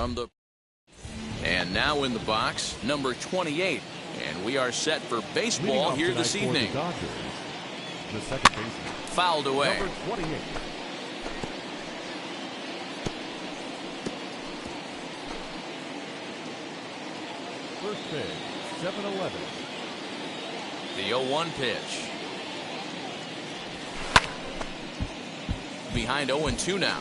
from the. And now in the box, number 28. And we are set for baseball here this evening. The second baseman. Fouled away. Number 28. First pitch, 7-11. The 0-1 pitch. Behind 0-2 now.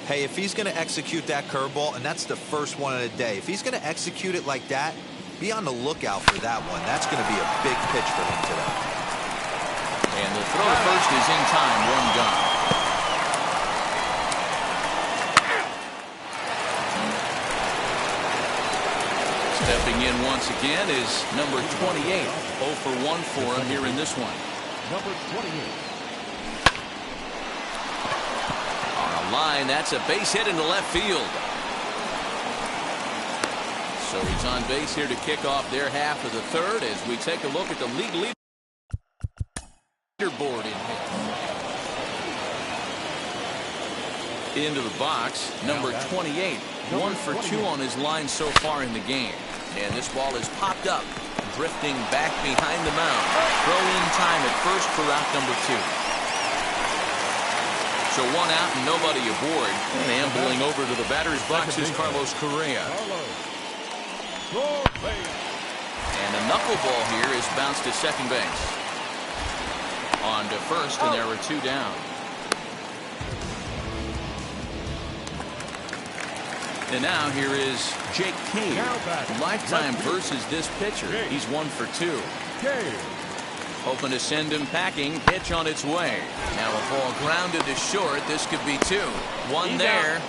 Hey, if he's going to execute that curveball, and that's the first one of the day, if he's going to execute it like that, be on the lookout for that one. That's going to be a big pitch for him today. And the throw to first is in time, one gone. Stepping in once again is number 28. 0 for 1 for him here in this one. Number 28. On a line, that's a base hit into left field. So he's on base here to kick off their half of the third as we take a look at the league leaderboard in here. Into the box, number 28. 1 for 2 on his line so far in the game. And this ball is popped up, drifting back behind the mound. Throw in time at first for out number 2. So 1 out and nobody aboard. And ambling over to the batter's box is Carlos Correa. And a knuckleball here is bounced to second base. On to first, and there were 2 down. And now here is Jake Cave. Lifetime versus this pitcher. He's 1 for 2. Hoping to send him packing. Pitch on its way. Now a ball grounded to short. This could be 2. 1 there.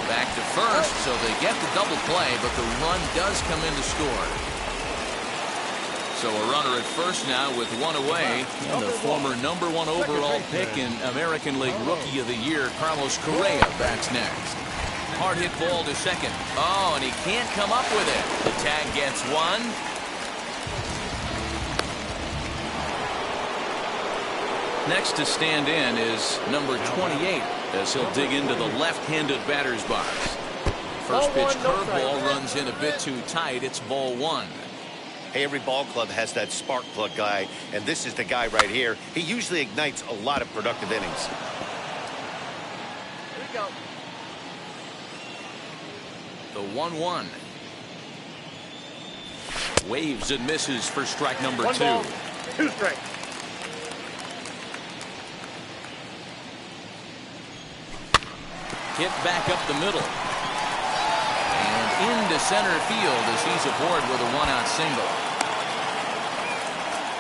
Back to first, so they get the double play, but the run does come in to score. So a runner at first now with 1 away. And the former number 1 overall pick in American League Rookie of the Year, Carlos Correa, bats next. Hard hit ball to second. Oh, and he can't come up with it. The tag gets 1. Next to stand in is number 28 as he'll dig into the left-handed batter's box. First pitch curveball runs in a bit too tight. It's ball 1. Hey, every ball club has that spark plug guy, and this is the guy right here. He usually ignites a lot of productive innings. Here we go. The 1-1. Waves and misses for strike number 2. 2 strikes. Hit back up the middle. And into center field as he's aboard with a 1-out single.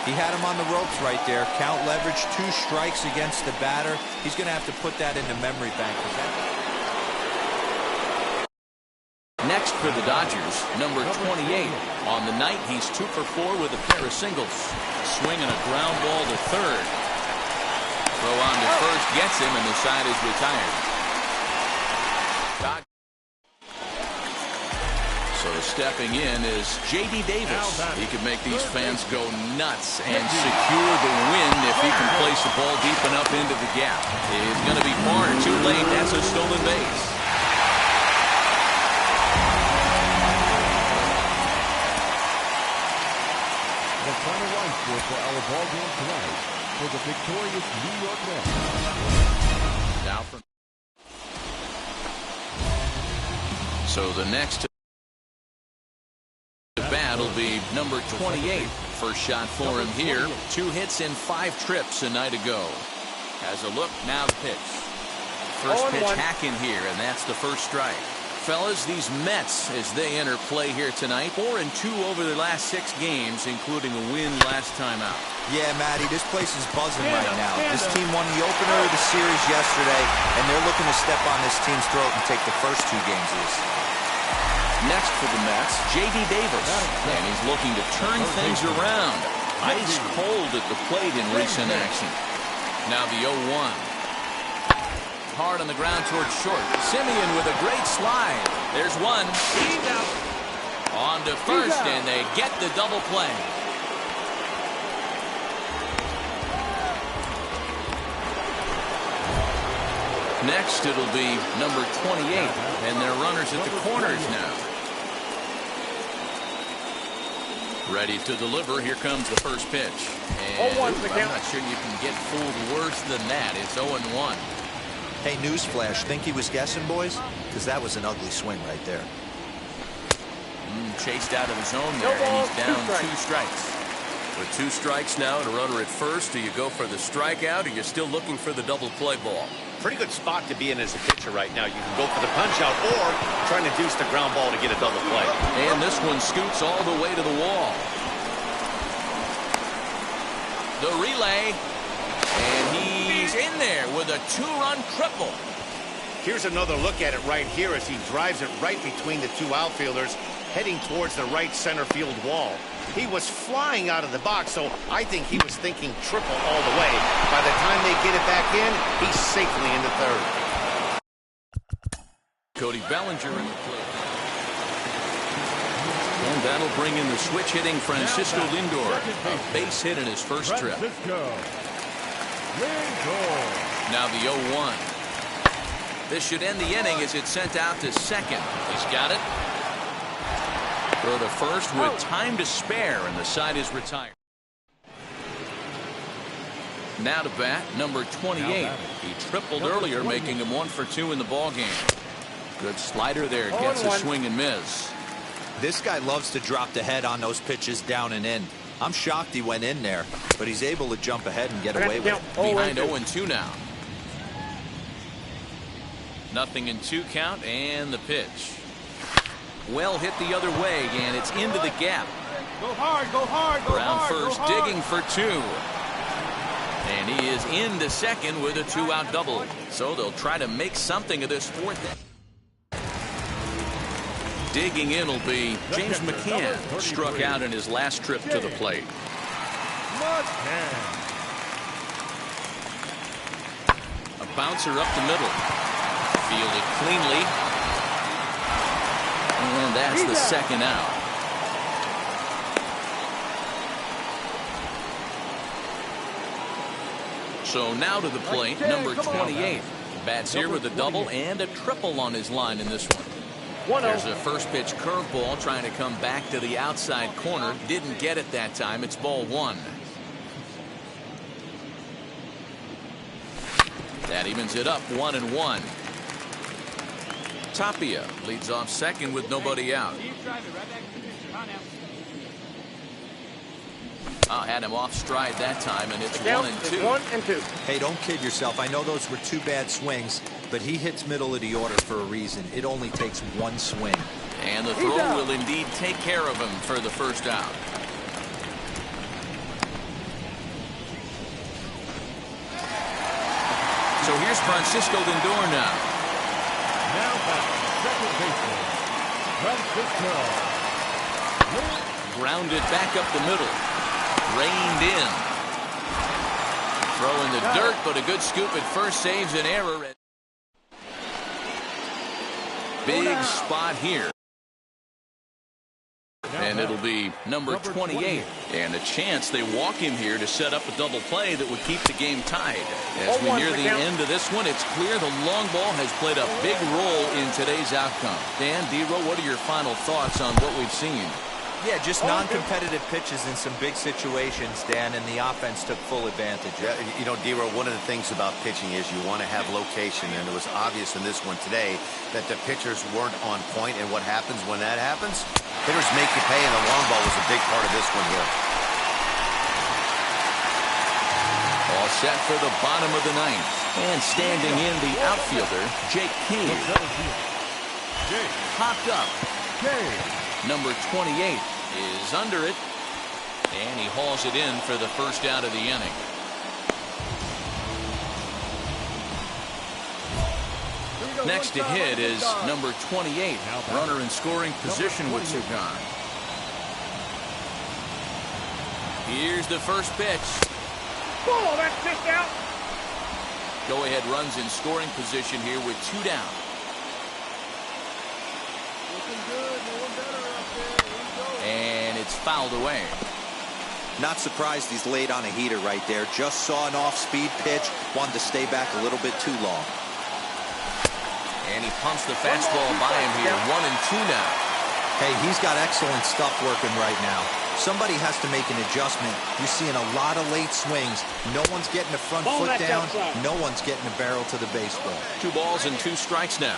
He had him on the ropes right there. Count leverage, 2 strikes against the batter. He's going to have to put that in the memory bank. Next for the Dodgers, number 28. On the night, he's 2 for 4 with a pair of singles. Swing and a ground ball to third. Throw on to first gets him, and the side is retired. So stepping in is J.D. Davis. He could make these fans go nuts and secure the win if he can place the ball deep enough into the gap. It's going to be far too late. That's a stolen base. The final line score for our ball game tonight for the victorious New York Mets. Now from. So the next bat will be number 28. First shot for him here. 2 hits in 5 trips a night ago. Has a look, now the pitch. First pitch hacking here, and that's the first strike. Fellas, these Mets, as they enter play here tonight, 4-2 over their last 6 games, including a win last time out. Yeah, Matty, this place is buzzing right now. This team won the opener of the series yesterday, and they're looking to step on this team's throat and take the first 2 games of this. Next for the Mets, J.D. Davis, and he's looking to turn things around. Ice cold at the plate in recent action. Now the 0-1. Hard on the ground towards short. Simeon with a great slide. There's 1. He's out. On to first, and they get the double play. Next, it'll be number 28, and they're runners at the corners now. Ready to deliver. Here comes the first pitch. And I'm not sure you can get fooled worse than that. It's 0-1. Hey, newsflash, think he was guessing, boys? Because that was an ugly swing right there. Chased out of the zone there, and he's down 2 strikes. With 2 strikes now and a runner at first, do you go for the strikeout, or you're still looking for the double play ball? Pretty good spot to be in as a pitcher right now. You can go for the punch out or trying to deuce the ground ball to get a double play. And this one scoots all the way to the wall. The relay. And he's in there with a 2-run triple. Here's another look at it right here as he drives it right between the 2 outfielders, heading towards the right center field wall. He was flying out of the box, so I think he was thinking triple all the way. By the time they get it back in, he's safely in the 3rd. Cody Bellinger in the plate. And that'll bring in the switch-hitting Francisco Lindor. A base hit in his first trip. Now the 0-1. This should end the inning as it's sent out to second. He's got it. Throw to first with time to spare, and the side is retired. Now to bat, number 28. He tripled earlier, making him 1 for 2 in the ballgame. Good slider there. Gets a swing and miss. This guy loves to drop the head on those pitches down and in. I'm shocked he went in there, but he's able to jump ahead and get away with it. Behind 0-2 now. Nothing in 2 count, and the pitch. Well hit the other way, and it's into the gap. Go hard, go hard, go Brown hard. first, digging for 2. And he is into second with a 2-out double. So they'll try to make something of this 4th. Digging in will be James McCann. Struck out in his last trip to the plate. A bouncer up the middle. Fielded cleanly. And that's the 2nd out. So now to the plate, number 28. Bats here with a double and a triple on his line in this one. There's a first pitch curveball trying to come back to the outside corner. Didn't get it that time. It's ball 1. That evens it up 1-1. Tapia leads off second with nobody out. Had him off stride that time, and it's 1-2. Hey, don't kid yourself. I know those were 2 bad swings, but he hits middle of the order for a reason. It only takes 1 swing. And the throw will indeed take care of him for the first out. So here's Francisco Lindor now. Now back, second baseman, Francisco. Grounded back up the middle. Reined in. Throw in the dirt, but a good scoop at first saves an error. Big spot here. And it'll be number 28. And a chance they walk him here to set up a double play that would keep the game tied. As we near the end of this one, it's clear the long ball has played a big role in today's outcome. Dan, D-Row, what are your final thoughts on what we've seen? Yeah, just non-competitive pitches in some big situations, Dan, and the offense took full advantage. Yeah, you know, D-Row, one of the things about pitching is you want to have location, and it was obvious in this one today that the pitchers weren't on point, and what happens when that happens? Hitters make you pay, and the long ball was a big part of this one here. All set for the bottom of the 9th. And standing in the outfielder, Jake Cave. Popped up. Number 28 is under it, and he hauls it in for the first out of the inning. Next to hit is number 28, runner in scoring position with 2 gone. Here's the first pitch. Oh, that's pitched out. Go ahead runs in scoring position here with 2 down. And it's fouled away. Not surprised he's laid on a heater right there. Just saw an off-speed pitch. Wanted to stay back a little bit too long. And he pumps the fastball by him here. 1-2 now. Hey, he's got excellent stuff working right now. Somebody has to make an adjustment. You're seeing a lot of late swings. No one's getting the front foot down. No one's getting the barrel to the baseball. 2 balls and 2 strikes now.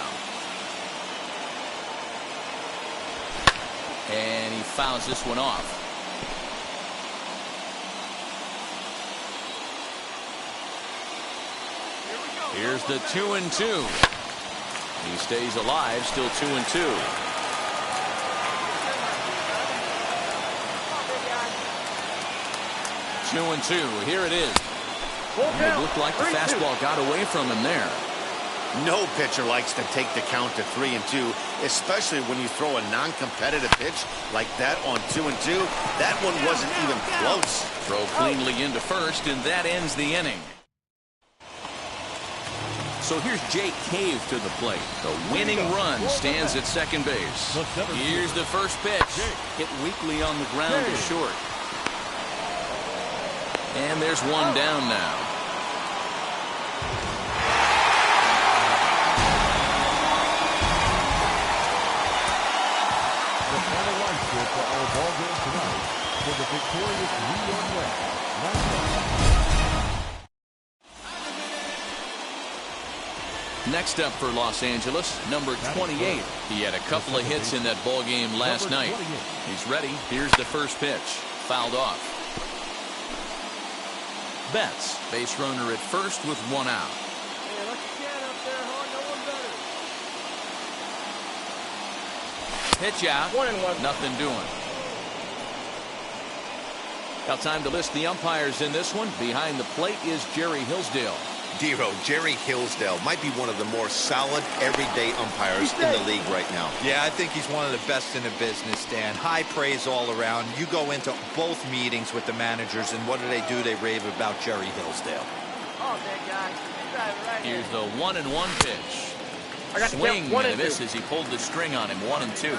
And he fouls this one off. Here's the 2-2. He stays alive, still 2-2. Here it is. It looked like the fastball got away from him there. No pitcher likes to take the count to 3-2, especially when you throw a non-competitive pitch like that on 2-2. That one wasn't even close. Throw cleanly into first, and that ends the inning. So here's Jake Cave to the plate. The winning run stands at second base. Here's the first pitch. Hit weakly on the ground to short. And there's one down now. The final line score for our ball game tonight for the victorious New York Mets. Next up for Los Angeles, number 28. He had a couple of hits in that ball game last night. He's ready. Here's the first pitch. Fouled off. Betts, base runner at first with 1 out. Pitch out. 1-1. Nothing doing. Now time to list the umpires in this one. Behind the plate is Jerry Hillsdale. Dero, Jerry Hillsdale might be one of the more solid everyday umpires in the league right now. Yeah, I think he's one of the best in the business, Dan. High praise all around. You go into both meetings with the managers, and what do? They rave about Jerry Hillsdale. Oh, that guy. Here's the 1-1 pitch. Swing and a miss as he pulled the string on him. 1-2.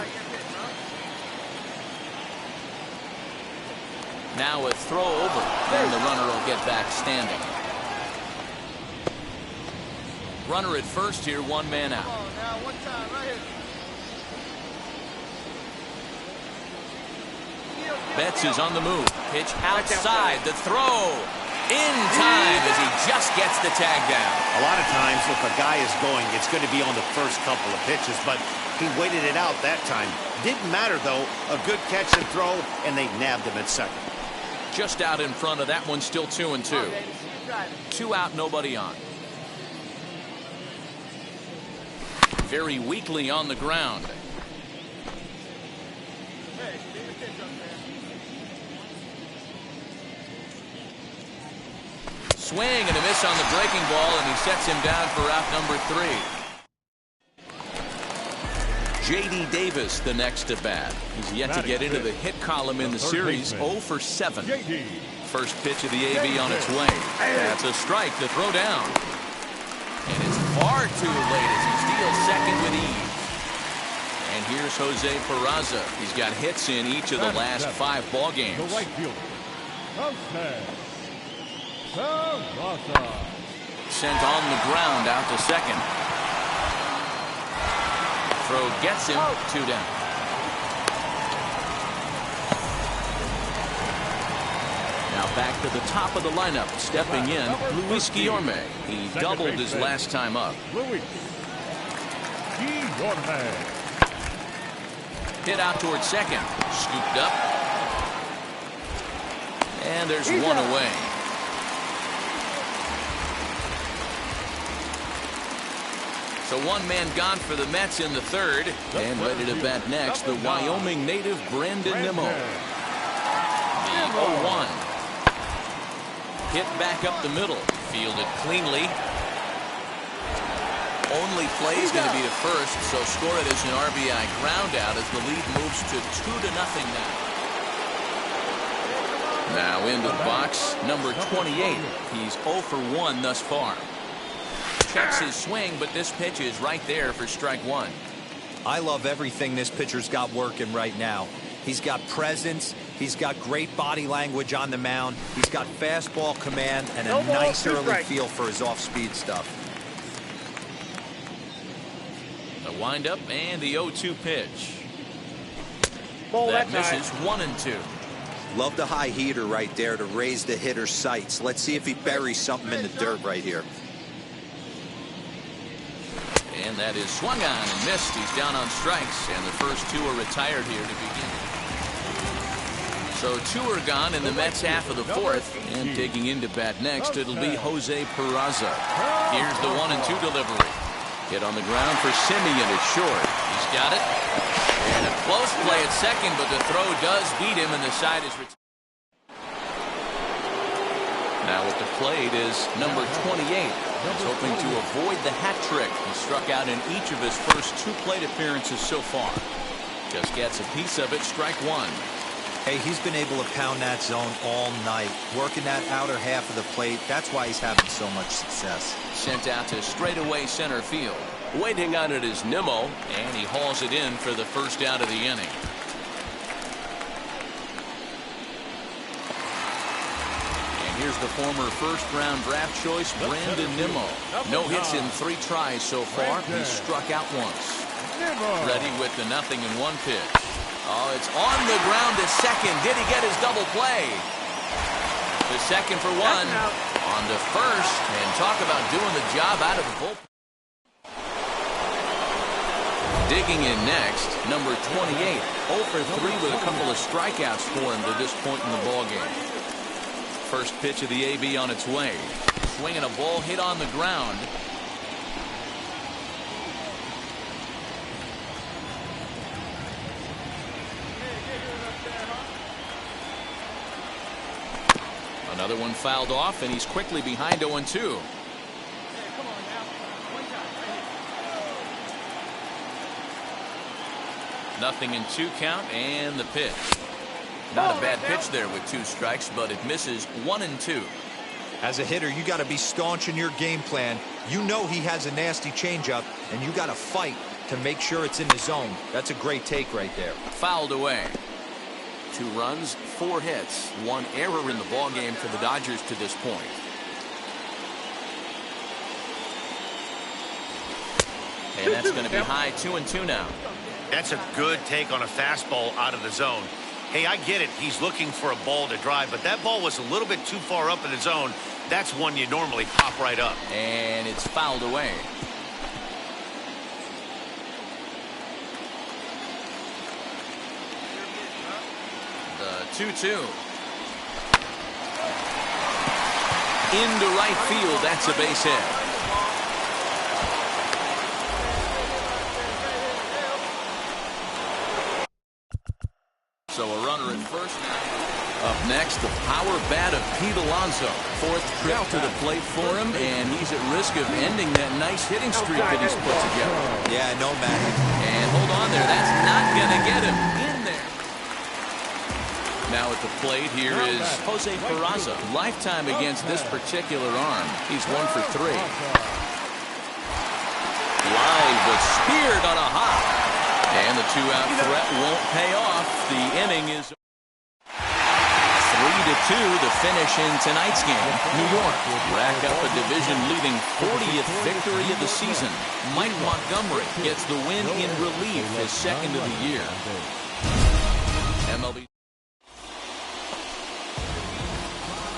Now a throw over. Then the runner will get back standing. Runner at first here, 1 man out. Betts is on the move. Pitch outside. The throw in time as he just gets the tag down. A lot of times, if a guy is going, it's going to be on the first couple of pitches, but he waited it out that time. Didn't matter, though. A good catch and throw, and they nabbed him at second. Just out in front of that one, still 2-2. 2 out, nobody on. Very weakly on the ground. Swing and a miss on the breaking ball, and he sets him down for out number 3. J.D. Davis, the next to bat. He's yet to get into the hit column in the series. 0 for 7. First pitch of the AB on its way. That's a strike to throw down. And it's far too late as he steals second with ease. And here's Jose Peraza. He's got hits in each of the last 5 ball games. The right fielder, Sent on the ground out to second. Throw gets him. 2 down. Now back to the top of the lineup. Stepping in, Luis Guillorme. He doubled his last time up. Hit out towards second. Scooped up. And there's one away. So 1 man gone for the Mets in the 3rd. And ready to bat next, the Wyoming native Brandon Nimmo. The 0-1. Hit back up the middle. Fielded cleanly. Only play is going to be to first, so score it as an RBI ground out as the lead moves to 2-0 now. Now into the box, number 28. He's 0 for 1 thus far. Checks his swing, but this pitch is right there for strike 1. I love everything this pitcher's got working right now. He's got presence. He's got great body language on the mound. He's got fastball command and a nice early feel for his off-speed stuff. The windup and the 0-2 pitch. Ball That that misses 1-2. Love the high heater right there to raise the hitter's sights. Let's see if he buries something in the dirt right here. And that is swung on and missed. He's down on strikes, and the first two are retired here to begin. So two are gone in the Mets half of the fourth, and digging into bat next, it'll be Jose Peraza. Here's the 1-2 delivery. Hit on the ground for Simeon. It's short. He's got it. And a close play at second, but the throw does beat him, and the side is retired. Now at the plate is number 28. He's hoping to avoid the hat trick. He struck out in each of his first two plate appearances so far. Just gets a piece of it, strike one. Hey, he's been able to pound that zone all night, working that outer half of the plate. That's why he's having so much success. Sent out to straightaway center field. Waiting on it is Nimmo. And he hauls it in for the first out of the inning. Here's the former first-round draft choice, Brandon Nimmo. No hits in 3 tries so far. He's struck out once. Ready with the 0-1 pitch. Oh, it's on the ground to second. Did he get his double play? The second for one. On to first. And talk about doing the job out of the bullpen. Digging in next, number 28. 0 for 3 with a couple of strikeouts for him to this point in the ballgame. First pitch of the AB on its way. Swinging a ball hit on the ground. Another one fouled off, and he's quickly behind 0-2. Nothing in 2 count, and the pitch. Not a bad pitch there with 2 strikes, but it misses 1-2. As a hitter, you got to be staunch in your game plan. You know he has a nasty changeup, and you got to fight to make sure it's in the zone. That's a great take right there. Fouled away. 2 runs, 4 hits, 1 error in the ballgame for the Dodgers to this point. And that's going to be high 2-2 now. That's a good take on a fastball out of the zone. Hey, I get it. He's looking for a ball to drive, but that ball was a little bit too far up in the zone. That's one you normally pop right up. And it's fouled away. The 2-2. Into right field. That's a base hit. So a runner at first. Up next, the power bat of Pete Alonso. 4th trip to the plate for him, and he's at risk of ending that nice hitting streak that he's put together. Yeah, I know, Matty. And hold on there. That's not going to get him in there. Now at the plate, here is Jose Peraza. Lifetime against this particular arm. He's 1 for 3. Live, but speared on a hop. And the 2-out threat won't pay off. The inning is 3-2 the finish in tonight's game. New York rack up a division-leading 40th victory of the season. Mike Montgomery gets the win in relief, his 2nd of the year. MLB.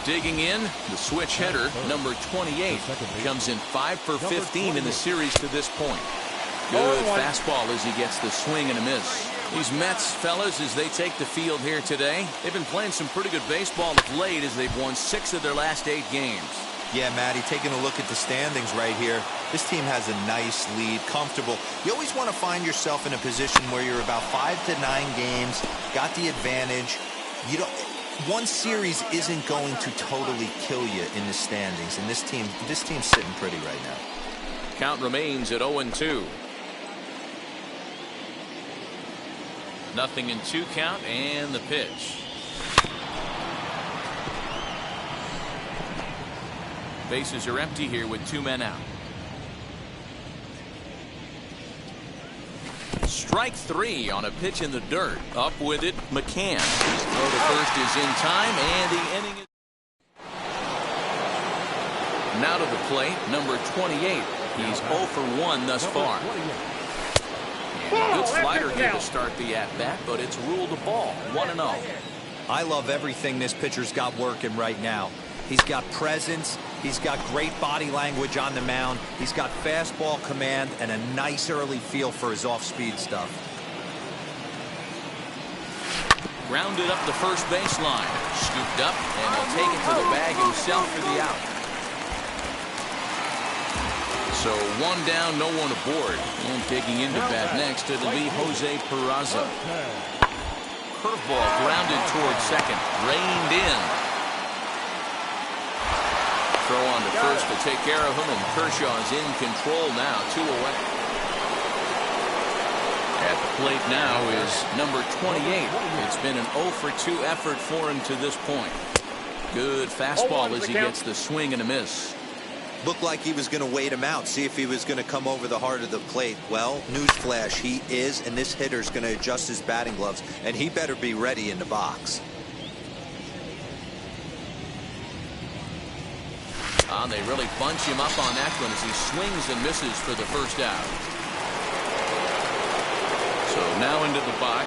Digging in, the switch hitter, number 28, comes in 5 for 15 in the series to this point. Good fastball as he gets the swing and a miss. These Mets, fellas, as they take the field here today, they've been playing some pretty good baseball of late as they've won 6 of their last 8 games. Yeah, Matty, taking a look at the standings right here, this team has a nice lead, comfortable. You always want to find yourself in a position where you're about 5 to 9 games, got the advantage. You don't. One series isn't going to totally kill you in the standings, and this team's sitting pretty right now. Count remains at 0-2. Nothing in 2 count, and the pitch. Bases are empty here with 2 men out. Strike 3 on a pitch in the dirt. Up with it, McCann. His throw to first is in time, and the inning is. Now to the plate, number 28. He's 0 for 1 thus far. Good slider here to start the at-bat, but it's ruled a ball. 1-0. I love everything this pitcher's got working right now. He's got presence. He's got great body language on the mound. He's got fastball command and a nice early feel for his off-speed stuff. Grounded up the first baseline. Scooped up, and he'll take it to the bag himself for the out. So one down, no one aboard. And digging into bat next, it'll be Jose Peraza. Curveball grounded towards second. Reined in. Throw on to first to take care of him, and Kershaw's in control now. 2 away. At the plate now is number 28. It's been an 0 for 2 effort for him to this point. Good fastball as he gets the swing and a miss. Looked like he was going to wait him out, see if he was going to come over the heart of the plate. Well, newsflash, he is, and this hitter's going to adjust his batting gloves, and he better be ready in the box. They really bunch him up on that one as he swings and misses for the first out. So now into the box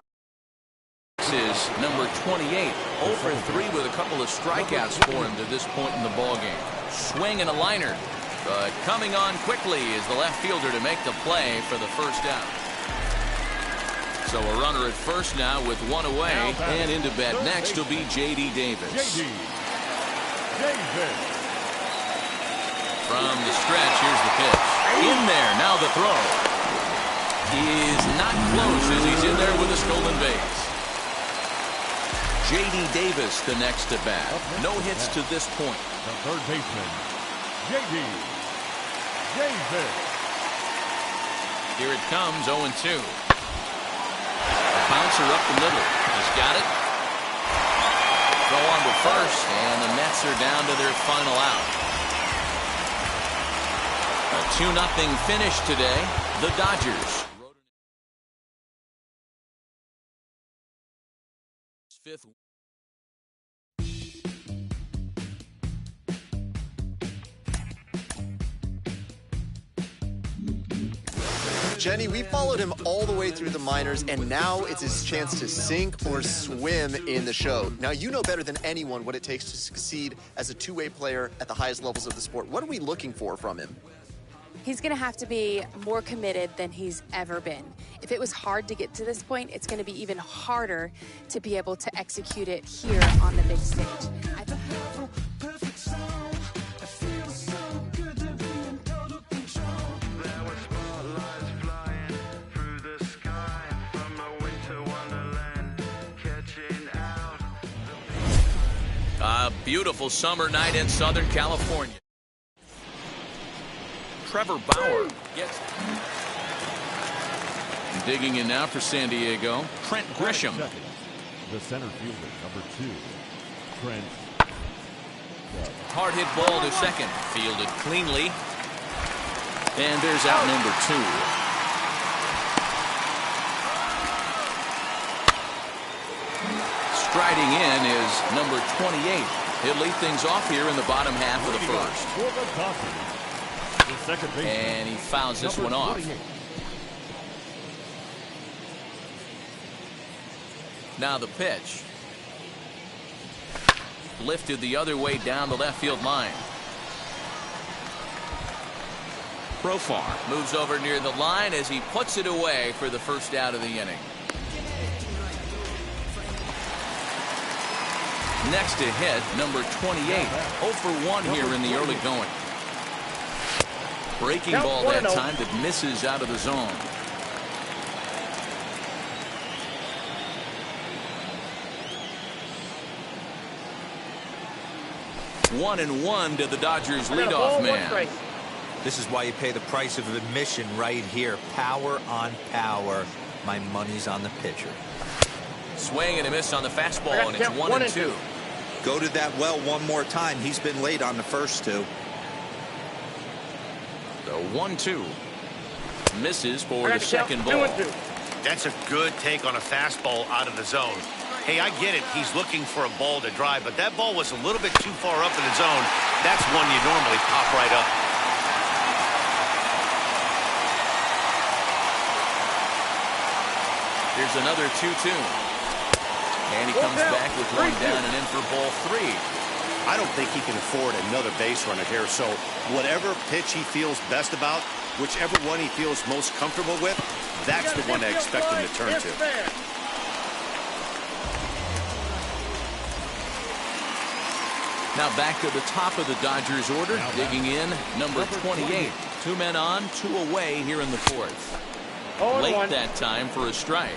is number 28. 0 for 3 with a couple of strikeouts for him to this point in the ballgame. Swing and a liner, but coming on quickly is the left fielder to make the play for the first out. So a runner at first now with 1 away, and into bat next will be J.D. Davis. From the stretch, here's the pitch. In there, now the throw. He is not close as he's in there with a stolen base. J.D. Davis the next to bat. No hits to this point. The third baseman, J.D. Davis. Here it comes, 0-2. Bouncer up the middle. He's got it. Throw on to first, and the Mets are down to their final out. A 2-0 finish today. The Dodgers. Fifth. Jenny, we followed him all the way through the minors, and now it's his chance to sink or swim in the show. Now, you know better than anyone what it takes to succeed as a two-way player at the highest levels of the sport. What are we looking for from him? He's going to have to be more committed than he's ever been. If it was hard to get to this point, it's going to be even harder to be able to execute it here on the big stage. A beautiful summer night in Southern California. Trevor Bauer gets digging in now for San Diego. Trent Grisham. The center fielder, number 2, Trent. Hard hit ball to second. Fielded cleanly. And there's out number 2. Striding in is number 28. He'll lead things off here in the bottom half of the first. And he fouls this one off. Now the pitch. Lifted the other way down the left field line. Profar moves over near the line as he puts it away for the first out of the inning. Next to hit, number 28. 0 for 1 here in the early going. Breaking ball that time that misses out of the zone. One and one to the Dodgers leadoff man. This is why you pay the price of admission right here. Power on power. My money's on the pitcher. Swing and a miss on the fastball, and it's 1-2. Go to that well one more time. He's been late on the first 2. The 1-2 misses for the second ball. That's a good take on a fastball out of the zone. Hey, I get it. He's looking for a ball to drive, but that ball was a little bit too far up in the zone. That's one you normally pop right up. Here's another 2-2. And he comes back with one down and in for ball 3. I don't think he can afford another base runner here, so whatever pitch he feels best about, whichever one he feels most comfortable with, that's the one I expect him to turn to. Now back to the top of the Dodgers order, digging in, number 28. 2 men on, 2 away here in the 4th. Late that time for a strike.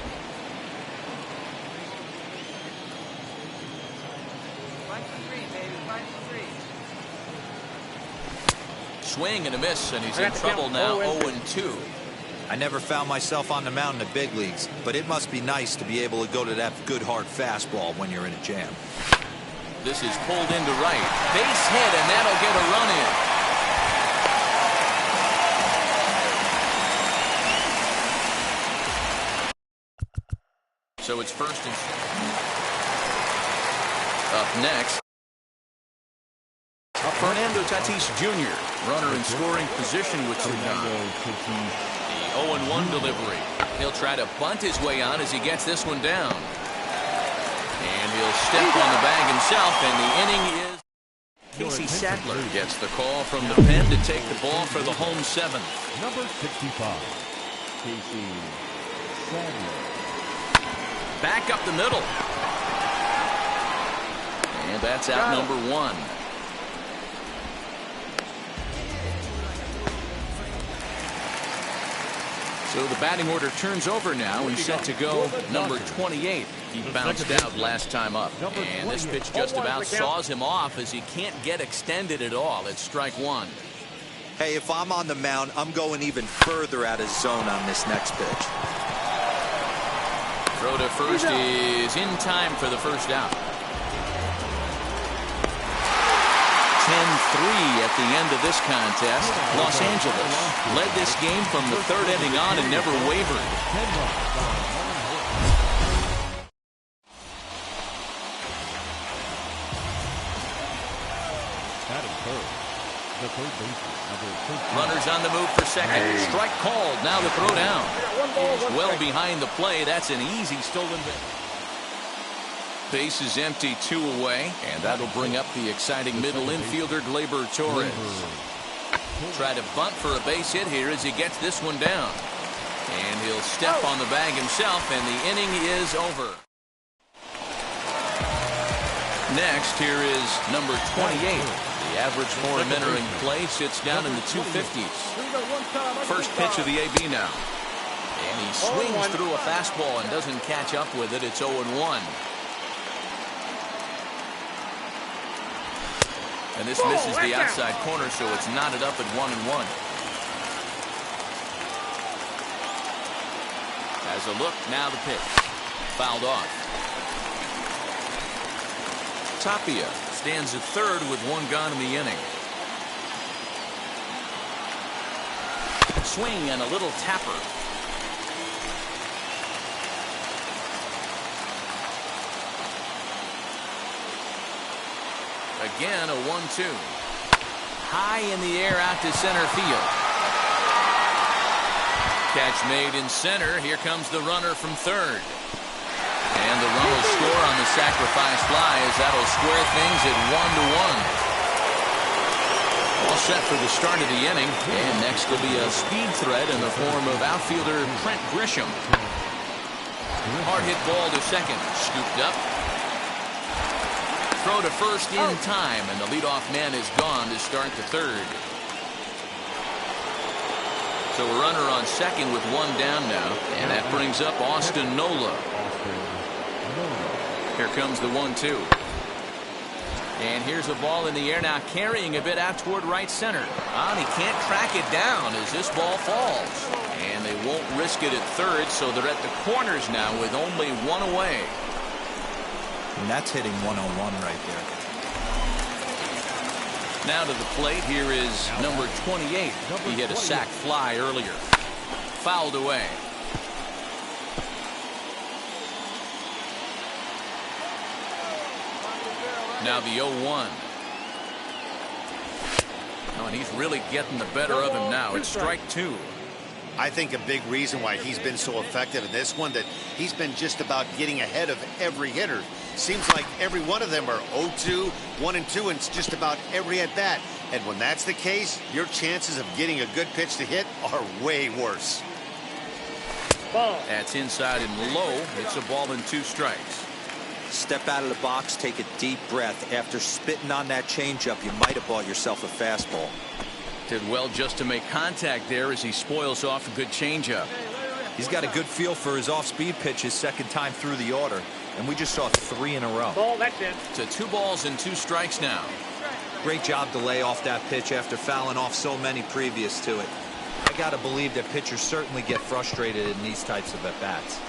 Swing and a miss, and he's in trouble now, 0-2. I never found myself on the mound in the big leagues, but it must be nice to be able to go to that good hard fastball when you're in a jam. This is pulled into right. Base hit, and that'll get a run in. So it's first and up next. Fernando Tatis Jr. runner in scoring position with 2 down. The 0-1 delivery. He'll try to bunt his way on as he gets this one down. And he'll step on the bag himself, and the inning is Casey Sadler gets the call from the pen to take the ball for the home 7th. Number 65, Casey Sadler. Back up the middle. And that's out number 1. So the batting order turns over now and set to go number 28. He bounced out last time up. And this pitch just about saws him off as he can't get extended at all. It's strike 1. Hey, if I'm on the mound, I'm going even further out of zone on this next pitch. Throw to first is in time for the first out. 10-3 at the end of this contest. Los Angeles led this game from the 3rd inning on and never wavered. Runners on the move for second. Strike called. Now the throw down. He's well behind the play. That's an easy stolen base. Base is empty, 2 away, and that'll bring up the exciting middle infielder Gleyber Torres. Try to bunt for a base hit here as he gets this one down. And he'll step on the bag himself, and the inning is over. Next, here is number 28. The average for him entering play sits down in the 250s. First pitch of the AB now. And he swings through a fastball and doesn't catch up with it. It's 0-1. And this misses the outside corner, so it's knotted up at 1-1. As a look, now the pitch. Fouled off. Tapia stands at 3rd with 1 gone in the inning. Swing and a little tapper. Again, a 1-2. High in the air out to center field. Catch made in center. Here comes the runner from 3rd. And the run will score on the sacrifice fly as that'll square things at 1-1. All set for the start of the inning. And next will be a speed threat in the form of outfielder Trent Grisham. Hard hit ball to second. Scooped up. Throw to first in time, and the leadoff man is gone to start the 3rd. So a runner on second with 1 down now, and that brings up Austin Nola. Here comes the 1-2. And here's a ball in the air now, carrying a bit out toward right center. And he can't track it down as this ball falls. And they won't risk it at 3rd, so they're at the corners now with only 1 away. And that's hitting 101 right there. Now to the plate, here is number 28. He hit a sac fly earlier. Fouled away. Now the 0-1. Oh, and he's really getting the better of him now. It's strike 2. I think a big reason why he's been so effective in this one, that he's been just about getting ahead of every hitter. Seems like every one of them are 0-2, 1-2, and it's just about every at-bat. And when that's the case, your chances of getting a good pitch to hit are way worse. Ball. That's inside and low. It's a ball and 2 strikes. Step out of the box, take a deep breath. After spitting on that changeup, you might have bought yourself a fastball. Did well just to make contact there as he spoils off a good changeup. He's got a good feel for his off-speed pitch his second time through the order, and we just saw 3 in a row. Ball, that's it. To 2 balls and 2 strikes now. Great job to lay off that pitch after fouling off so many previous to it. I got to believe that pitchers certainly get frustrated in these types of at-bats.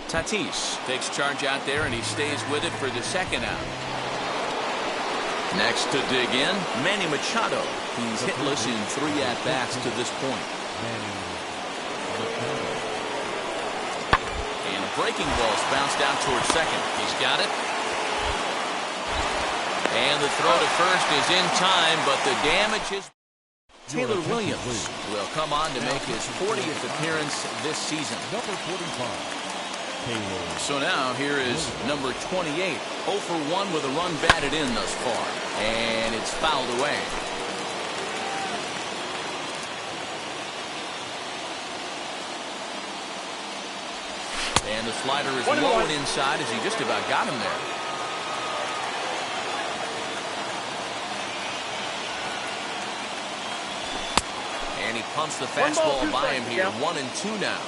Tatis takes charge out there, and he stays with it for the second out. Next to dig in, Manny Machado. He's hitless in 3 at-bats to this point. And a breaking ball's bounced out towards second. He's got it. And the throw to first is in time, but the damage is... Taylor Williams will come on to make his 40th appearance this season. Number 45. So now here is number 28. 0 for 1 with a run batted in thus far. And it's fouled away. And the slider is low and inside as he just about got him there. And he pumps the fastball by him here. 1-2 now.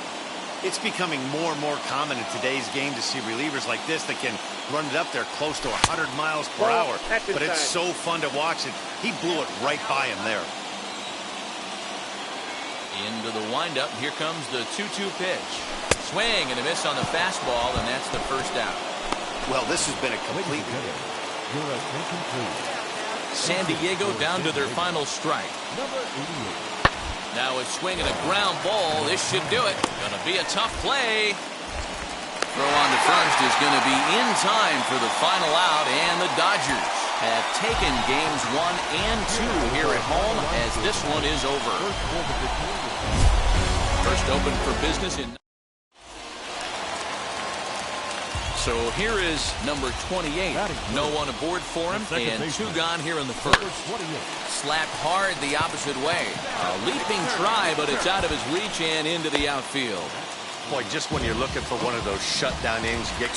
It's becoming more and more common in today's game to see relievers like this that can run it up there close to 100 miles per hour. But it's so fun to watch it. He blew it right by him there. Into the windup. Here comes the 2-2 pitch. Swing and a miss on the fastball, and that's the first out. Well, this has been a complete... San Diego down to their final strike. Number 88. Now a swing and a ground ball. This should do it. Gonna be a tough play. Throw on to first is going to be in time for the final out, and the Dodgers have taken games 1 and 2 here at home as this one is over. First open for business in... So here is number 28. No one aboard for him, and 2 gone here in the first. Slapped hard the opposite way. A leaping try, but it's out of his reach and into the outfield. Boy, just when you're looking for one of those shutdown innings, you get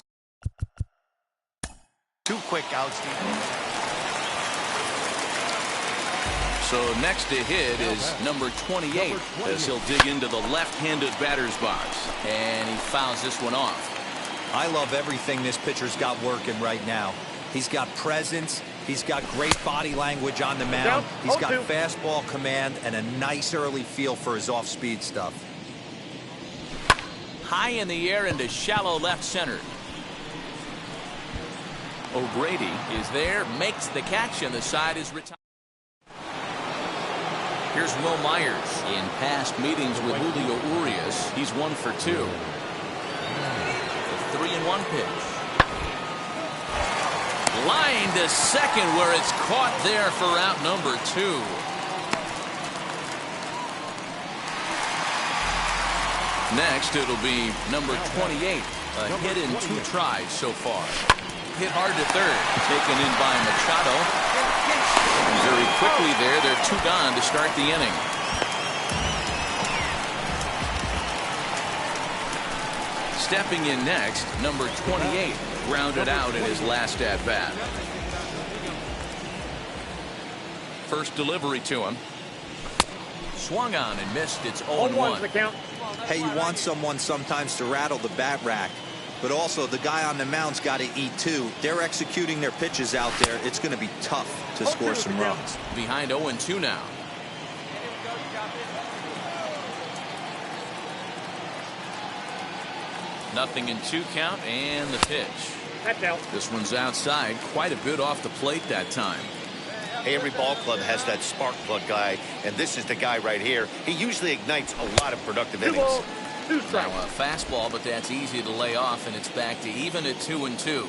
2 quick outs. So next to hit is number 28 as he'll dig into the left-handed batter's box. And he fouls this one off. I love everything this pitcher's got working right now. He's got presence. He's got great body language on the mound. He's got fastball command and a nice early feel for his off-speed stuff. High in the air into shallow left center. O'Grady is there, makes the catch, and the side is retired. Here's Will Myers. In past meetings with Julio Urias, he's 1 for 2. 3-1 pitch. Line to second where it's caught there for out number 2. Next it'll be number 28. A hit in 2 tries so far. Hit hard to third. Taken in by Machado. Very quickly there. They're 2 gone to start the inning. Stepping in next, number 28, grounded out in his last at-bat. First delivery to him. Swung on and missed. It's 0-1. Hey, you want someone sometimes to rattle the bat rack, but also the guy on the mound's got to eat too. They're executing their pitches out there. It's going to be tough to score some runs. Behind 0-2 now. Nothing in 2 count, and the pitch. That's out. This one's outside, quite a bit off the plate that time. Hey, every ball club has that spark plug guy, and this is the guy right here. He usually ignites a lot of productive innings. Now a fastball, but that's easy to lay off, and it's back to even at 2-2.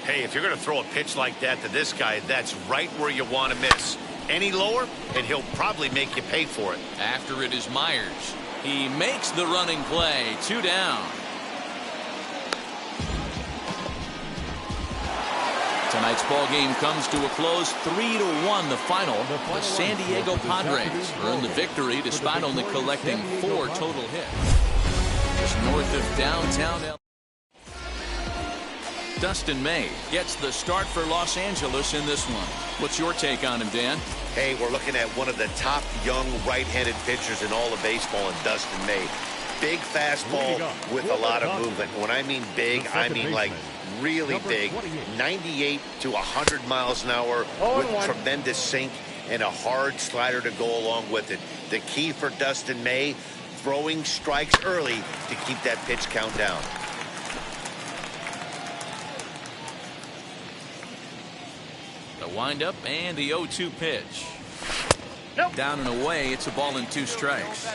Hey, if you're going to throw a pitch like that to this guy, that's right where you want to miss. Any lower, and he'll probably make you pay for it. After it is Myers. He makes the running play. 2 down. Tonight's ball game comes to a close, 3-1 the final. The San Diego Padres earn the victory despite only collecting 4 total hits. Just north of downtown LA. Dustin May gets the start for Los Angeles in this one. What's your take on him, Dan? Hey, we're looking at one of the top young right-handed pitchers in all of baseball in Dustin May. Big fastball with a lot of movement. When I mean big, I mean like really big. 98 to 100 miles an hour with tremendous sink and a hard slider to go along with it. The key for Dustin May, throwing strikes early to keep that pitch count down. The windup and the 0-2 pitch. Down and away, it's a ball and 2 strikes.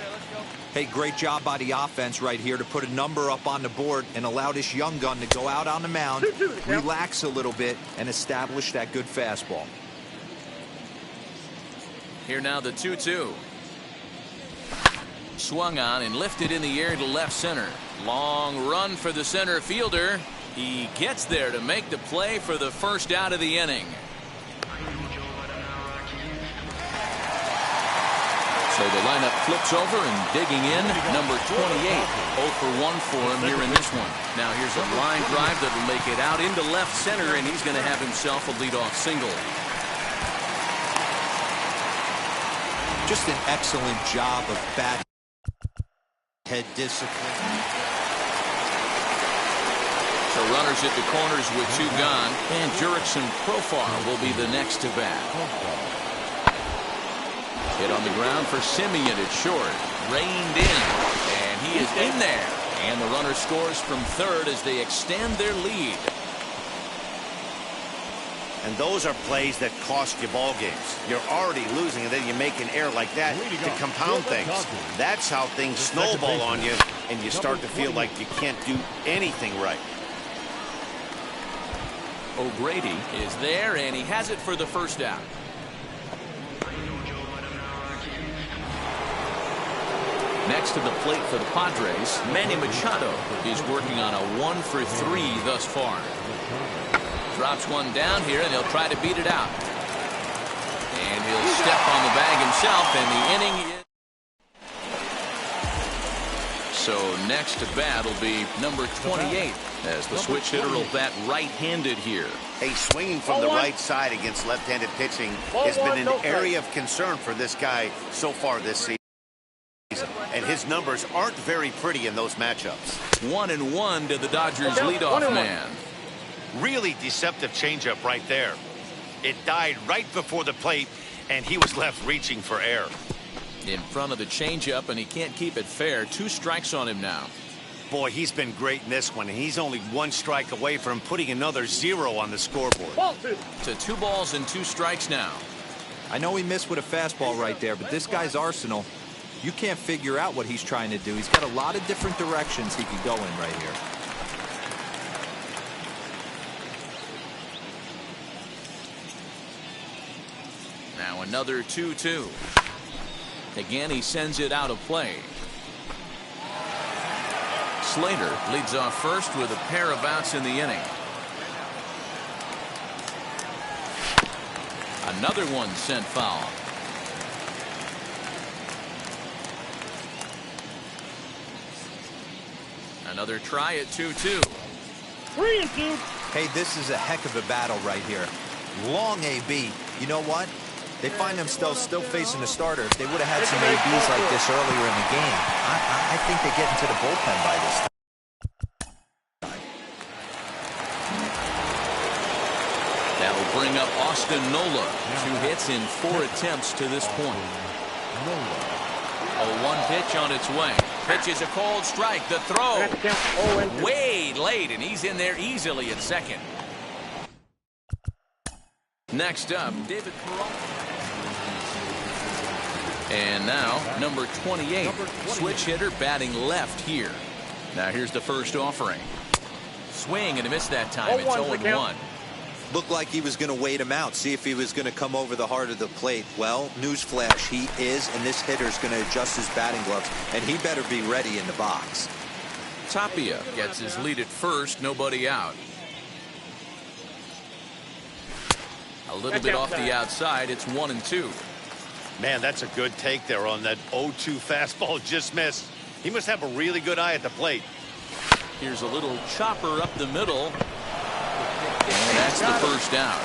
Hey, great job by the offense right here to put a number up on the board and allow this young gun to go out on the mound, relax a little bit, and establish that good fastball. Here now the 2-2. Swung on and lifted in the air to left center. Long run for the center fielder. He gets there to make the play for the first out of the inning. So the lineup flips over and digging in, number 28. 0 for 1 for him here in this one. Now here's a line drive that'll make it out into left center, and he's going to have himself a leadoff single. Just an excellent job of bat head discipline. So runners at the corners with 2 gone, and Jurickson Profar will be the next to bat. Hit on the ground for Simeon. It's short. Reined in. And he is in there. And the runner scores from third as they extend their lead. And those are plays that cost you ball games. You're already losing, and then you make an error like that to compound things. That's how things snowball on you, and you start to feel like you can't do anything right. O'Grady is there, and he has it for the first out. Next to the plate for the Padres, Manny Machado is working on a 1 for 3 thus far. Drops one down here, and he'll try to beat it out. And he'll step on the bag himself, and the inning is... So next to bat will be number 28, as the switch hitter will bat right-handed here. Hey, swinging from the right side against left-handed pitching has been an area of concern for this guy so far this season. And his numbers aren't very pretty in those matchups. 1-1 to the Dodgers leadoff man. Really deceptive changeup right there. It died right before the plate, and he was left reaching for air. In front of the changeup, and he can't keep it fair. 2 strikes on him now. Boy, he's been great in this one, and he's only 1 strike away from putting another 0 on the scoreboard. To 2 balls and 2 strikes now. I know he missed with a fastball right there, but this guy's arsenal, you can't figure out what he's trying to do. He's got a lot of different directions he could go in right here. Now another 2-2. Again, he sends it out of play. Slater leads off first with a pair of outs in the inning. Another one sent foul. Another try at 2-2. 3-2. Hey, this is a heck of a battle right here. Long AB. You know what? They find themselves still facing a starter. If they would have had some ABs like this earlier in the game, I think they get into the bullpen by this time. That will bring up Austin Nola. 2 hits in 4 attempts to this point. A 1 pitch on its way. Pitch is a cold strike. The throw way late, and he's in there easily at second. Next up, David Peralta. And now, number 28, switch hitter batting left here. Now here's the first offering. Swing and a miss that time. It's 0-1. Looked like he was going to wait him out, see if he was going to come over the heart of the plate. Well, newsflash, he is, and this hitter's going to adjust his batting gloves, and he better be ready in the box. Tapia gets his lead at first, nobody out. A little bit off the outside, it's 1-2. Man, that's a good take there on that 0-2 fastball just missed. He must have a really good eye at the plate. Here's a little chopper up the middle. And that's the first out.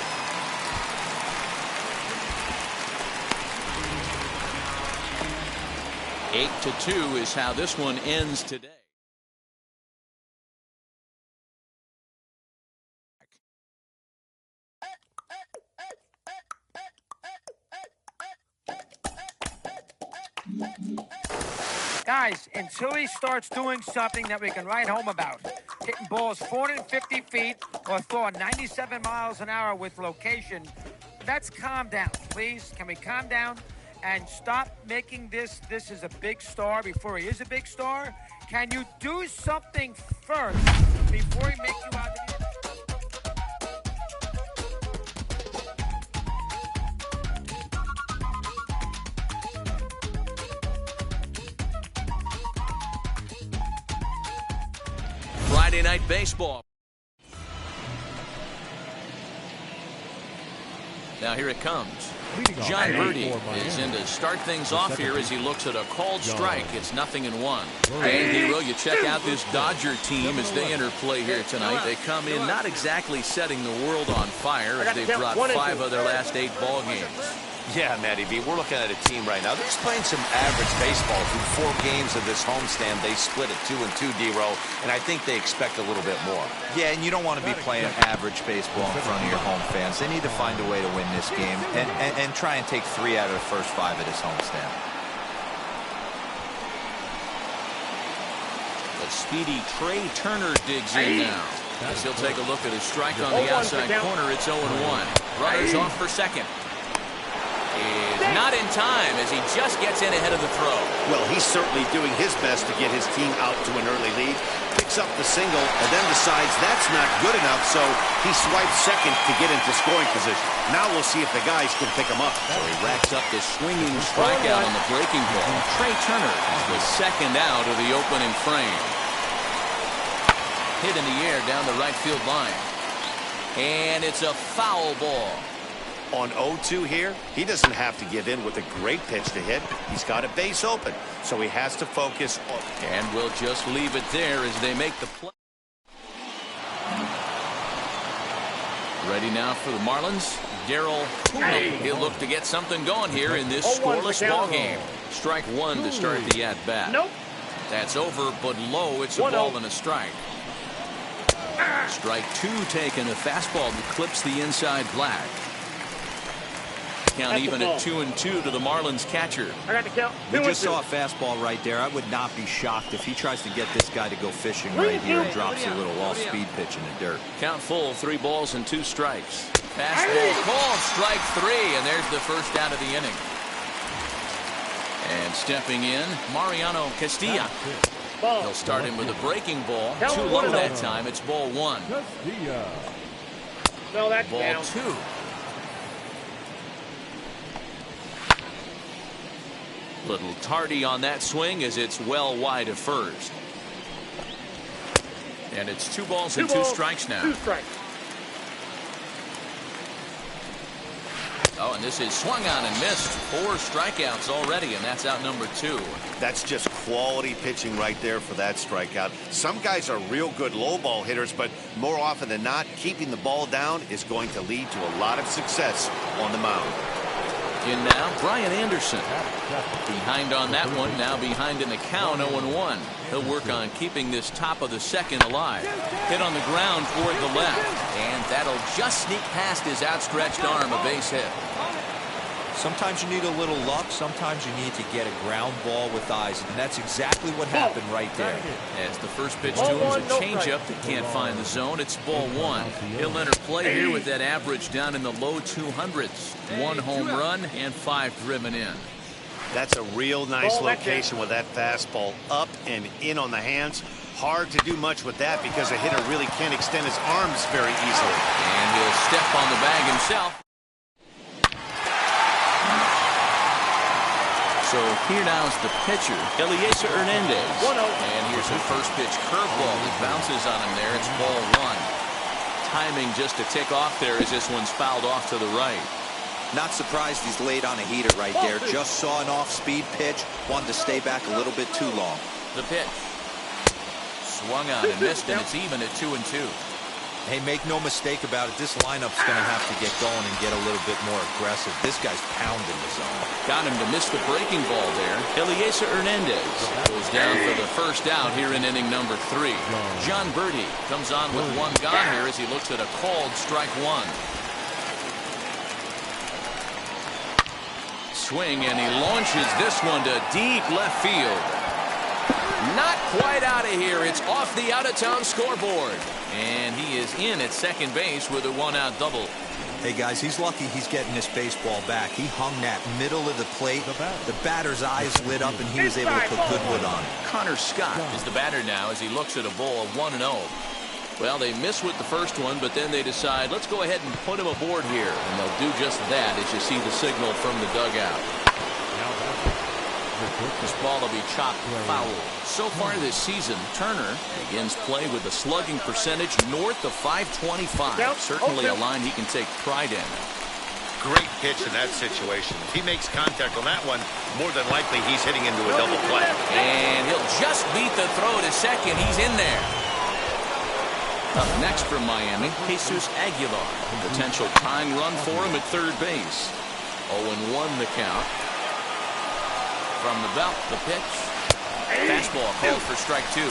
Eight to 2 is how this one ends today. Guys, until he starts doing something that we can write home about, hitting balls 450 feet or throwing 97 miles an hour with location, let's calm down, please. Can we calm down and stop making this is a big star before he is a big star? Can you do something first before he makes you out to be... Friday Night Baseball. Now here it comes. John Birdie is in to start things off here as he looks at a called strike. It's 0-1. And Hero, you check out this Dodger team as they enter play here tonight. They come in not exactly setting the world on fire as they've dropped 5 of their last 8 ball games. Yeah, Matty V, we're looking at a team right now. They're just playing some average baseball. Through 4 games of this homestand, they split at 2-2, D-Row, and I think they expect a little bit more. Yeah, and you don't want to be playing average baseball in front of your home fans. They need to find a way to win this game and try and take 3 out of the first 5 of this homestand. The speedy Trey Turner digs in now. As he'll take a look at a strike on the outside corner. It's 0-1. Runners off for second. Is not in time as he just gets in ahead of the throw. Well, he's certainly doing his best to get his team out to an early lead. Picks up the single and then decides that's not good enough, so he swipes second to get into scoring position. Now we'll see if the guys can pick him up. So he racks up the swinging strikeout on the breaking ball. Trey Turner is the second out of the opening frame. Hit in the air down the right field line. And it's a foul ball. On 0-2 here, he doesn't have to give in with a great pitch to hit. He's got a base open, so he has to focus. And we'll just leave it there as they make the play. Ready now for the Marlins. Darryl Poole. He'll look to get something going here in this scoreless ball game. Strike 1 to start the at-bat. Nope. That's over, but low. It's a ball and a strike. Strike 2 taken. A fastball that clips the inside black. Count even at 2-2 to the Marlins catcher. I got the count. We just saw a fastball right there. I would not be shocked if he tries to get this guy to go fishing right here and drops a little off-speed pitch in the dirt. Count full, 3 balls and 2 strikes. Fastball called, strike 3, and there's the first out of the inning. And stepping in, Mariano Castilla. He'll start him with a breaking ball. Too low that time. It's ball 1. No, that's ball down. 2. Little tardy on that swing as it's well wide of first. And it's 2 balls and 2 strikes now. 2 strikes. Oh, and this is swung on and missed. 4 strikeouts already, and that's out number 2. That's just quality pitching right there for that strikeout. Some guys are real good low ball hitters, but more often than not, keeping the ball down is going to lead to a lot of success on the mound. In now, Brian Anderson. Behind on that one, now behind in the count, 0-1. He'll work on keeping this top of the second alive. Hit on the ground toward the left, and that'll just sneak past his outstretched arm, a base hit. Sometimes you need a little luck. Sometimes you need to get a ground ball with eyes, and that's exactly what happened right there. As the first pitch to him is a changeup that can't find the zone. It's ball 1. He'll enter play here with that average down in the low 200s. 1 home run and 5 driven in. That's a real nice location with that fastball up and in on the hands. Hard to do much with that because a hitter really can't extend his arms very easily. And he'll step on the bag himself. So here now is the pitcher, Eliezer Hernandez. 1-0. And here's a first pitch curveball that bounces on him there. It's ball one. Timing just a tick off there as this one's fouled off to the right. Not surprised he's laid on a heater right there. Just saw an off-speed pitch. Wanted to stay back a little bit too long. The pitch. Swung on and missed, and it's even at 2-2. Hey, make no mistake about it. This lineup's going to have to get going and get a little bit more aggressive. This guy's pounding the zone. Got him to miss the breaking ball there. Eliezer Hernandez goes down for the first out here in inning number 3. John Birdie comes on with one gone here as he looks at a called strike one. Swing, and he launches this one to deep left field. Not quite out of here. It's off the out-of-town scoreboard. And he is in at second base with a one-out double. Hey, guys, he's lucky he's getting this baseball back. He hung that middle of the plate. The batter's eyes lit up, and he was able to put good wood on it. Connor Scott is the batter now as he looks at a ball of 1-0. Well, they miss with the first one, but then they decide, let's go ahead and put him aboard here. And they'll do just that as you see the signal from the dugout. This ball will be chopped foul. So far this season, Turner begins play with a slugging percentage north of .525. Certainly a line he can take pride in. Great pitch in that situation. If he makes contact on that one, more than likely he's hitting into a double play. And he'll just beat the throw to second. He's in there. Up next from Miami, Jesus Aguilar. Potential tying run for him at third base. 0-1 the count. From the belt, the pitch. Fastball called for strike two.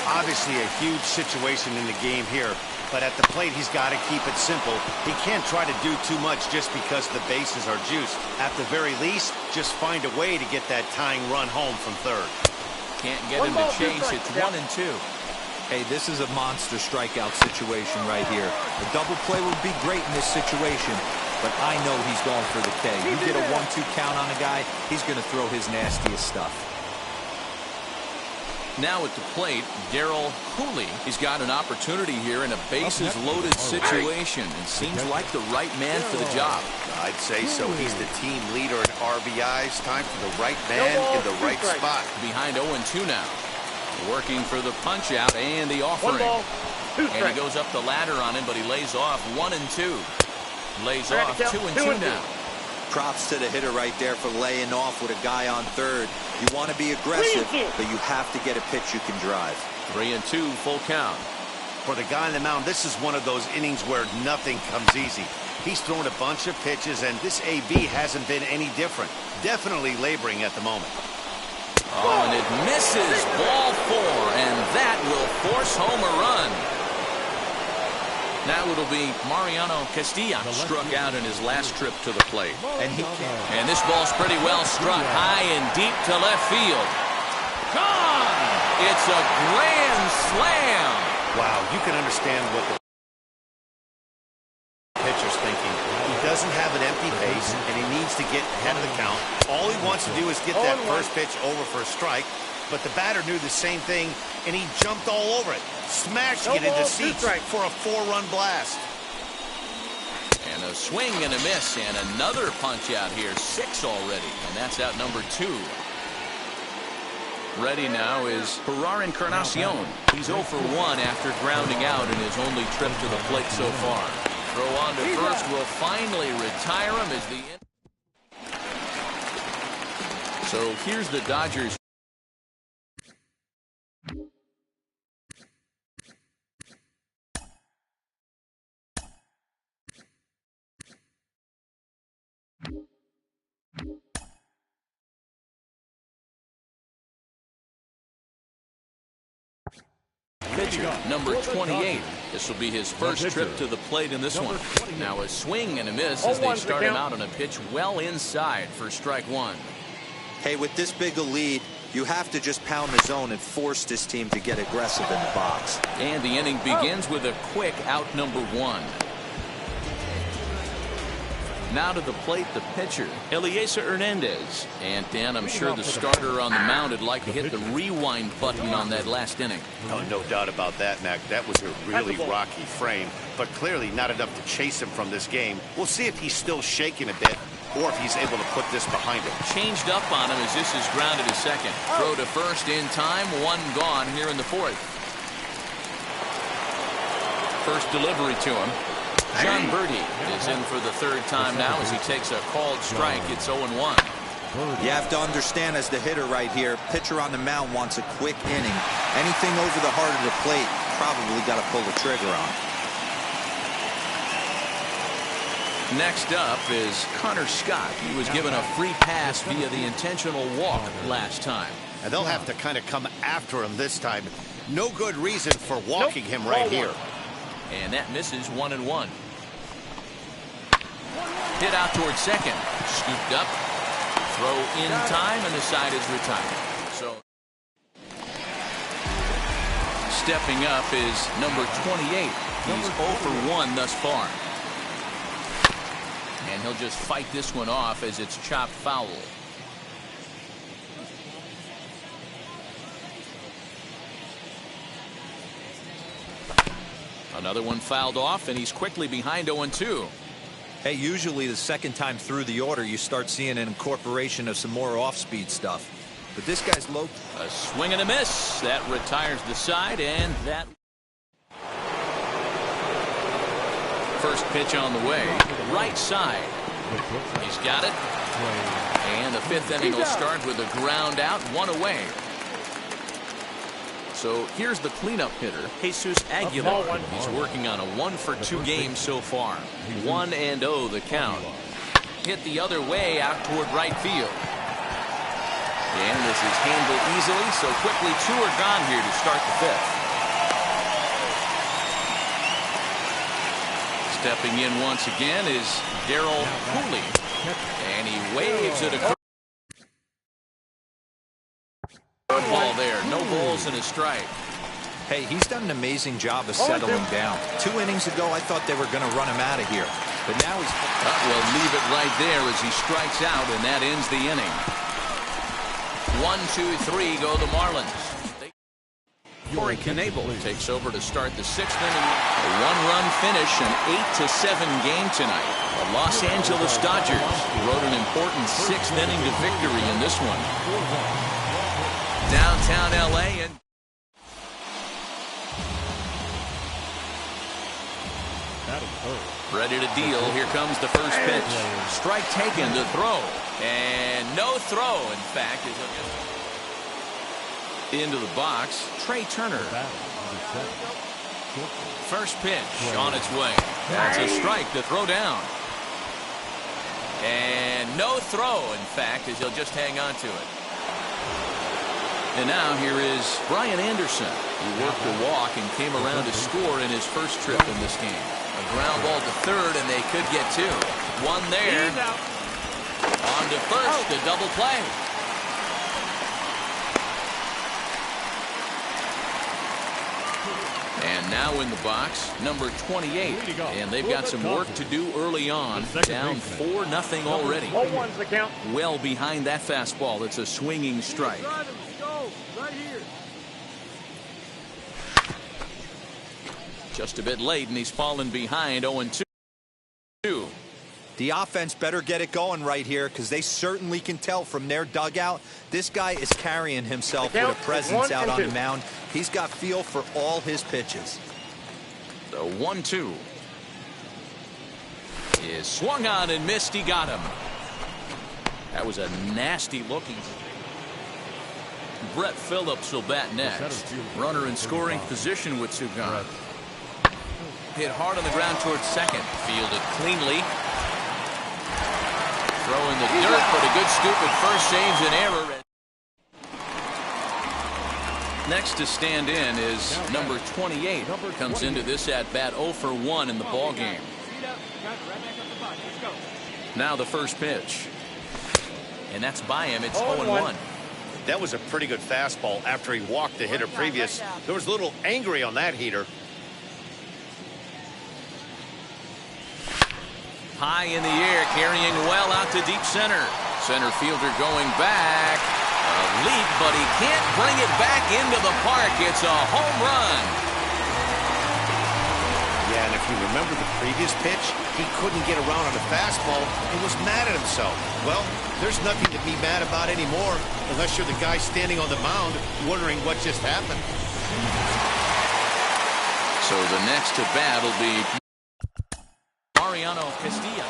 Obviously a huge situation in the game here, but at the plate he's got to keep it simple. He can't try to do too much just because the bases are juiced. At the very least, just find a way to get that tying run home from third. Can't get him to chase. It's 1-2. Hey, this is a monster strikeout situation right here. A double play would be great in this situation, but I know he's going for the K. You get a 1-2 count on a guy, he's going to throw his nastiest stuff. Now at the plate, Darryl Cooley. He's got an opportunity here in a bases-loaded situation and seems like the right man for the job. I'd say so. He's the team leader in RBIs. Time for the right man in the right spot. Behind 0-2 now. Working for the punch-out and the offering. And he goes up the ladder on him, but he lays off 1-2. Lays off 2-2 now. Props to the hitter right there for laying off with a guy on third. You want to be aggressive, but you have to get a pitch you can drive. 3-2, full count. For the guy on the mound, this is one of those innings where nothing comes easy. He's thrown a bunch of pitches, and this AB hasn't been any different. Definitely laboring at the moment. Oh, and it misses. Ball 4, and that will force home a run. Now it'll be Mariano Castilla struck out in his last trip to the plate. And this ball's pretty well struck high and deep to left field. Gone! It's a grand slam. Wow, you can understand what the pitcher's thinking. He doesn't have an empty base, and he needs to get ahead of the count. All he wants to do is get that first pitch over for a strike. But the batter knew the same thing, and he jumped all over it, smashing it into seats for a 4-run blast. And a swing and a miss, and another punch out here, 6 already, and that's out number 2. Ready now is Gerard Encarnacion. He's 0 for 1 after grounding out in his only trip to the plate so far. Throw on to first will finally retire him as the... So here's the Dodgers. Pitcher number 28. This will be his first trip to the plate in this one. Now a swing and a miss as they start him out on a pitch well inside for strike one. Hey, with this big a lead, you have to just pound the zone and force this team to get aggressive in the box. And the inning begins with a quick out number 1. Now to the plate, the pitcher, Eliezer Hernandez. And Dan, I'm sure the starter on the mound would like to hit the rewind button on that last inning. Oh, no doubt about that, Mac. That was a really rocky frame, but clearly not enough to chase him from this game. We'll see if he's still shaking a bit or if he's able to put this behind him. Changed up on him as this is grounded to second. Throw to first in time, one gone here in the fourth. First delivery to him. John Birdie is in for the third time now as he takes a called strike. It's 0-1. You have to understand, as the hitter right here, pitcher on the mound wants a quick inning. Anything over the heart of the plate, probably got to pull the trigger on. Next up is Connor Scott. He was given a free pass via the intentional walk last time. And they'll have to kind of come after him this time. No good reason for walking him right here. And that misses 1-1. Hit out towards second. Scooped up. Throw in time, and the side is retired. So stepping up is number 28. He's 0 for 1 thus far. And he'll just fight this one off as it's chopped foul. Another one fouled off, and he's quickly behind 0-2. Hey, usually the second time through the order, you start seeing an incorporation of some more off-speed stuff. But this guy's low. A swing and a miss. That retires the side, and that. First pitch on the way. Right side. He's got it. And the fifth inning will start with a ground out, one away. So here's the cleanup hitter, Jesus Aguilar. He's working on a 1 for 2 game so far. 1-0 the count. Hit the other way out toward right field. And this is handled easily, so quickly 2 are gone here to start the fifth. Stepping in once again is Darryl Cooley. And he waves it across. Ball there, no balls and a strike. Hey, he's done an amazing job of settling down. 2 innings ago, I thought they were going to run him out of here. But now he's... We'll leave it right there as he strikes out, and that ends the inning. 1, 2, 3 go the Marlins. Corey Knebel takes over to start the 6th inning. A 1-run finish, an 8-7 game tonight. The Los Angeles Dodgers rode an important 6th inning to victory in this one. Downtown L.A. and ready to deal. Here comes the first pitch. Strike taken to throw. And no throw, in fact. Into the box, Trey Turner. First pitch on its way. That's a strike to throw down. And no throw, in fact, as he'll just hang on to it. And now here is Brian Anderson, who worked a walk and came around to score in his first trip in this game. A ground ball to third, and they could get 2. One there. On to first, a double play. And now in the box, number 28. And they've got some work to do early on. Down 4-0 already. Well behind that fastball. It's a swinging strike. Just a bit late, and he's fallen behind 0-2. The offense better get it going right here, because they certainly can tell from their dugout. This guy is carrying himself with a presence out on the mound. He's got feel for all his pitches. The 1-2 is swung on and missed. He got him. That was a nasty looking. Brett Phillips will bat next. Runner in scoring position with 2 gone. Hit hard on the ground towards second. Fielded cleanly. Throw in the dirt, but a good scoop at first saves an error. Next to stand in is number 28. Comes into this at bat 0 for 1 in the ball game. Now the first pitch. And that's by him. It's 0-1. That was a pretty good fastball after he walked the hitter previous. There was a little angry on that heater. high in the air, carrying well out to deep center. Center fielder going back. A leap, but he can't bring it back into the park. It's a home run. Yeah, and if you remember the previous pitch, he couldn't get around on a fastball and was mad at himself. Well, there's nothing to be mad about anymore unless you're the guy standing on the mound wondering what just happened. So the next to bat will be Mariano Castilla.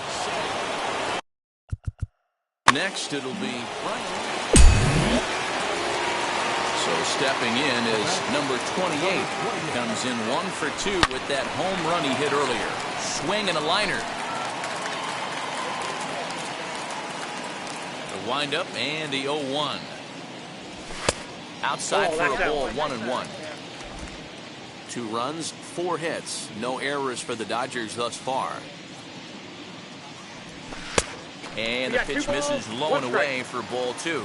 Next it'll be Brian. So stepping in is number 28. Comes in 1 for 2 with that home run he hit earlier. Swing and a liner. The windup and the 0-1. Outside for a ball, 1-1. 2 runs, 4 hits. No errors for the Dodgers thus far. And the pitch misses low and away for ball 2.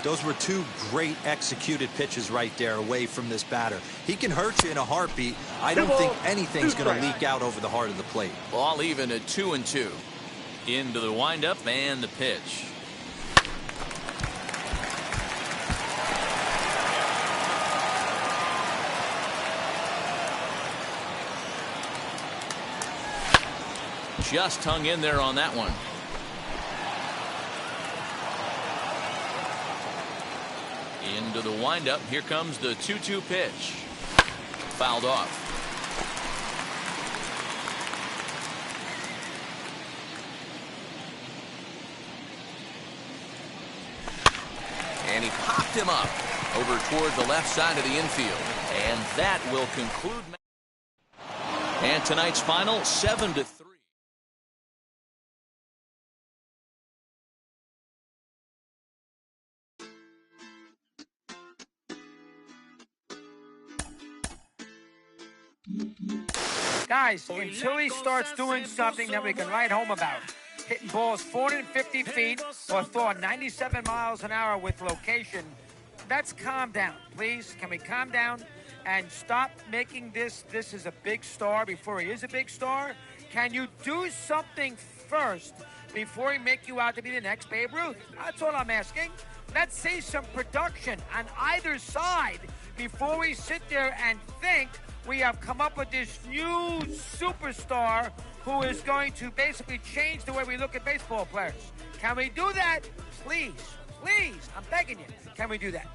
Those were 2 great executed pitches right there away from this batter. He can hurt you in a heartbeat. I don't think anything's going to leak out over the heart of the plate. Ball even at 2-2. Into the windup and the pitch. Just hung in there on that one. Into the windup. Here comes the 2-2 pitch. Fouled off. And he popped him up over toward the left side of the infield. And that will conclude. And tonight's final, 7-3. Guys, until he starts doing something that we can write home about, hitting balls 450 feet or throwing 97 miles an hour with location, let's calm down, please. Can we calm down and stop making this is a big star before he is a big star? Can you do something first before he make you out to be the next Babe Ruth? That's all I'm asking. Let's see some production on either side before we sit there and think we have come up with this new superstar who is going to basically change the way we look at baseball players. Can we do that? Please, please, I'm begging you. Can we do that?